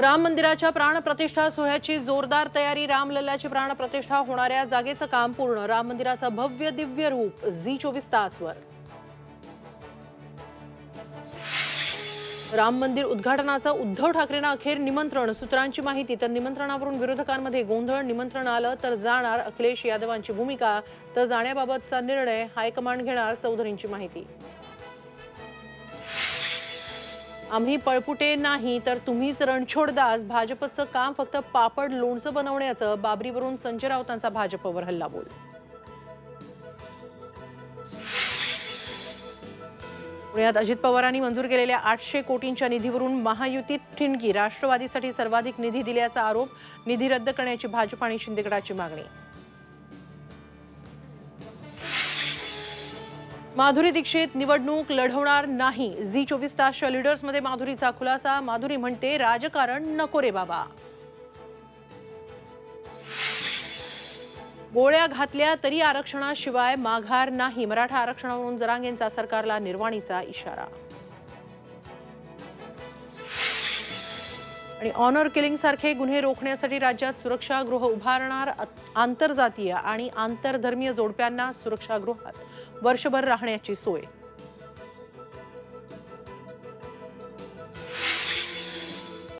राम मंदिराच्या प्राणप्रतिष्ठा सोहळ्याची जोरदार तयारी। रामलल्लाची प्राणप्रतिष्ठा होणाऱ्या जागेचं काम पूर्ण। राम मंदिराचं भव्य दिव्य रूप झी24 तासवर। राम मंदिर उद्घाटनाचं उद्धव ठाकरेंना अखेर निमंत्रण। सूत्रांची माहिती तर निमंत्रणावरून विरोधकांमध्ये गोंधळ। निमंत्रण आलं तर जाणार अखिलेश यादवांची भूमिका, तर जाण्याबाबतचा निर्णय हायकमांड घेणार, चौधरींची माहिती। आम्ही पळपुटे नाही तर तुम्हीच रणछोडदास। भाजपचं काम फक्त पापड लोणचं बनवण्याचं। बाबरीवरून संजय राऊतांचा भाजपवर हल्लाबोल। पुण्यात अजित पवारांनी मंजूर केलेल्या 800 कोटींच्या निधीवरून महायुतीत ठिणगी। राष्ट्रवादीसाठी सर्वाधिक निधी दिल्याचा आरोप। निधी रद्द करण्याची भाजप आणि शिंदे गटाची मागणी। माधुरी दीक्षित निवडणूक लढवणार नाही। झी24 तासच्या लीडर्समध्ये माधुरीचा खुलासा। माधुरी म्हणते, राजकारण नको रे बाबा। गोळ्या घातल्या तरी आरक्षणाशिवाय माघार नाही। मराठा आरक्षणावरून जरांगेंचा सरकारला निर्वाणीचा इशारा। आणि ऑनर किलिंग सारखे गुन्हे रोखण्यासाठी राज्यात सुरक्षागृह उभारणार। आंतरजातीय आणि आंतरधर्मीय जोडप्यांना सुरक्षागृहात वर्षभर राहण्याची सोय।